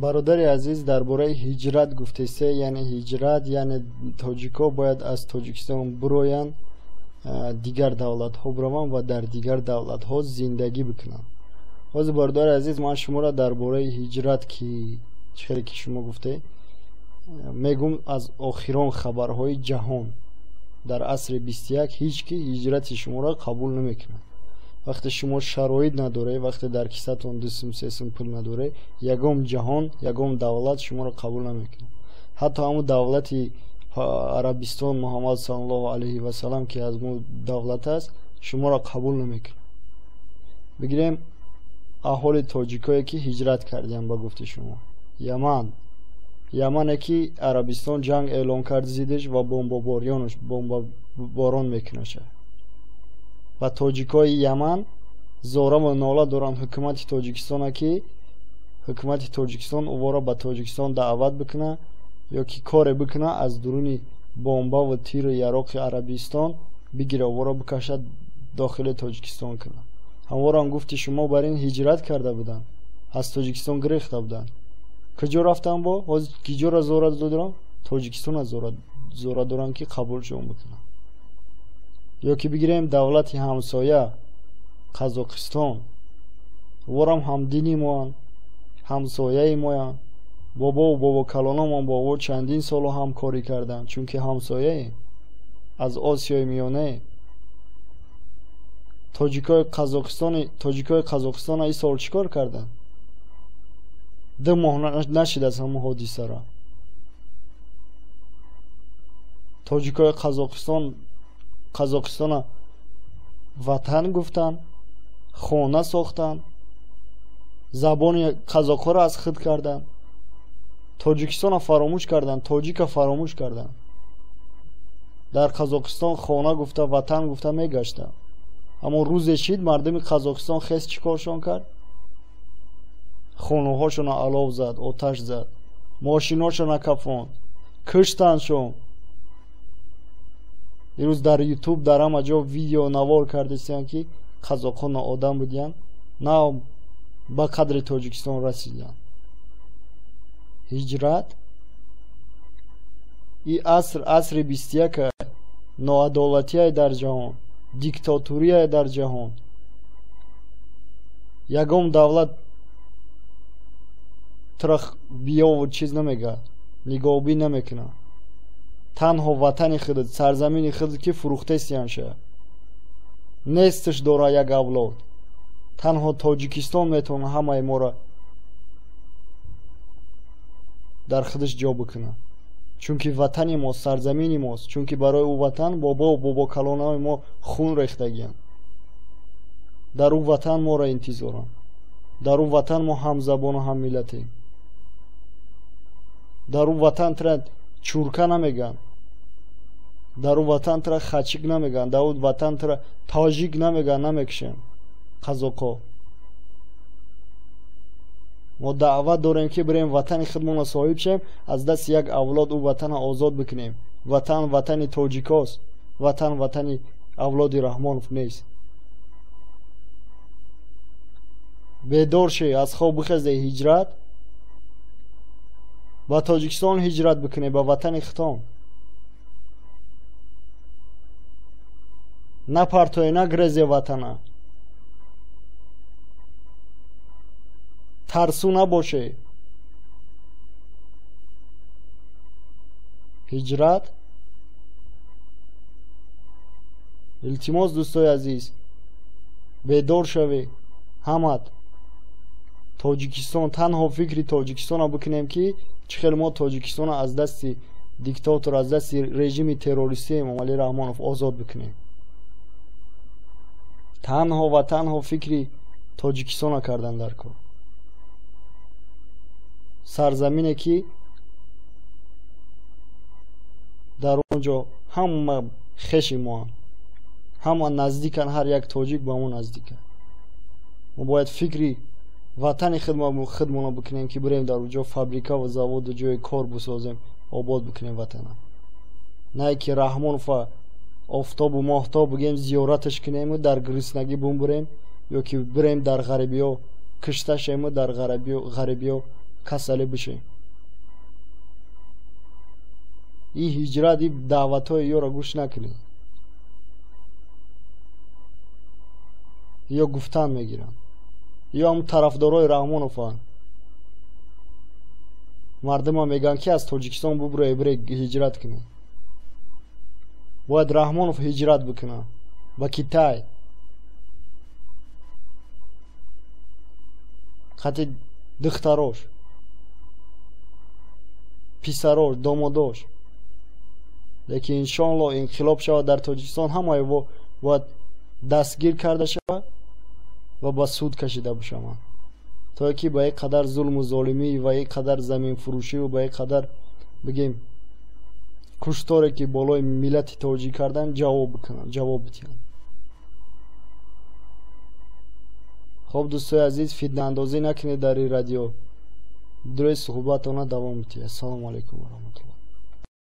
бародари азиз, дар бораи ҳиҷрат гуфтест. Яъне ҳиҷрат, яъне тоҷикҳо бояд аз Тоҷикистон бироянд, дигар давлатҳо бираванд ва дар дигар давлатҳо зиндагӣ бикунанд. ҳозир бародари азиз, ман шуморо дар бораи ҳиҷрат ки чире ки шумо гуфте мегум аз охирон хабарҳои ҷаҳон. дар асри 21 ҳеҷ ки ҳиҷрати шуморо қабул намекунад. вақте шумо шароит надоре, вақте дар кисатон 2-3 пул надоре, ягон ҷаҳон, ягон давлат шуморо қабул намекунад. ҳатто ҳамун давлати Арабистон, Муҳаммад саллаллоҳу алайҳи ва саллам ки аз мо давлат аст, шуморо қабул намекунад. бигирем аҳоли тоҷикое ки ҳиҷрат карданд ба гуфти шумо. Ямане ки Арабистон ҷанг эълон кард зидиш ва бомбаборон мекунад. ва тоҷикои Яман зора ва нола доранд ҳукумати Тоҷикистона ки ҳукумати Тоҷикистон овора ба Тоҷикистон даъват бикуна ё ки коре бикуна аз дуруни бомба ва тири яроқи Арабистон бигира овора бикашад дохили Тоҷикистон кунад. ҳамворам гуфти шумо бар ин ҳиҷрат карда буданд, аз Тоҷикистон гирехта буданд. куҷо рафтан? Бо ҳозир киҷора зора додоранд? Тоҷикистона зора доранд ки қабулшон бикунанд. ё ки бигирем давлати ҳамсоя Қазоқистон, ворам ҳамдини моанд, ҳамсояи моянд. бобову бобокалонамон бо во чандин соло ҳамкорӣ карданд, чунки ҳамсояем, аз Осиёи миёнаем. тоҷикои Қазоқистона ин сол чӣ кор карданд? 2 моҳ нашид аз ҳамун ҳодисара. тоҷикои Қазоқистона ватан гуфтанд, хона сохтанд, забони қазоқҳоро аз худ карданд. Тоҷикистона фаромӯш карданд, тоҷика фаромӯш карданд. дар Қазоқистон хона гуфта, ватан гуфта мегаштанд. аммо рӯзе чид мардуми Қазоқистон хес чӣ коршон кард? хонаҳошона алов зад, оташ зад, мошиношона кафонд, куштандшон. ирӯз дар ютуб дар ҳама ҷо видео навор кардистанд ки қазоқҳо ноодам буданд, на ба қадри Тоҷикистон расиданд. ҳиҷрат и асри 21 ноадолатие дар ҷаҳон, диктатурие дар ҷаҳон. ягон давлат тра биёву чиз намегӯяд, нигоҳубӣ намекунад. танҳо ватани худ, сарзамини худ ки фурӯхтестиян шуд. нестиш дора як авлод. танҳо Тоҷикистон метавонад ҳамаи моро дар худаш ҷо бикунад. чунки ватани мост, сарзамини мост. чунки барои ӯ ватан бобову бобокалонаи мо хун рехтагиянд. дар ӯ ватан моро интизоранд. дар ӯ ватан мо ҳамзабону ҳаммиллатем. дар ӯ ватан тра чурка намеган. дар ӯ ватан тра хачик намеган. дар ӯ ватан тра тоҷик намеган, намекушем. қазоқҳо мо даъват дорем ки бирем ватани худмонро соҳиб шем, аз дасти як авлод ӯ ватанро озод бикунем. ватан ватани тоҷикост. ватан ватани авлоди Раҳмонов нест. бедор ше, аз хоб бихезе. ҳиҷрат ба Тоҷикистон ҳиҷрат бикунем, ба ватани худтон. на партое, на грезе ватана. тарсу набоше. ҳиҷрат. илтимос дӯстои азиз, бедор шаве ҳамат. Тоҷикистон, танҳо фикри Тоҷикистонро бикунем ки чӣ хеле мо Тоҷикистонро аз дасти диктатор, аз дасти режими террористии Эмомалӣ Раҳмонов озод бикунем. танҳо ва танҳо фикри Тоҷикистонро кардан дар кор. сарзамине ки дар он ҷо ҳама хеши моам, ҳама наздикан, ҳар як тоҷик ба мо наздикан. мо бояд фикри ватани худмонро бикунем ки бирем дар онҷо фабрика ва заводу ҷои кор бисозем, обод бикунем ватана. не ки Раҳмонова офтобу моҳтоб бигем зиёраташ кунему дар гирифтагӣ бумбурем ё ки бирем дар ғарибиё кишташему дар ғарибиё касалӣ бишем. این هجرت این دعوت های یا را گوش نکنید یا گفتن میگیرن یا هم طرفدارای رحمانوف هستند. مردم ها میگن که از تاجیکستان ببره هجرت کنه. باید رحمانوف هجرت بکنه به کیتای. خطی دختراش پسراش داماداش. لیکن انشاءالله انقلاب شود در تاجیکستان همه باید دستگیر کرده شود و به سود کشیده بشوند تا که به یک قدر ظلم و ظالمی و یک قدر زمین فروشی و به یک قدر بگیم کشتاری که بالای ملت تاجیک کردن جواب بدهند. خب دوستای عزیز فتنه اندازی نکنید در این رادیو. درست صحبتانه دوام بدید. السلام علیکم و رحمت الله.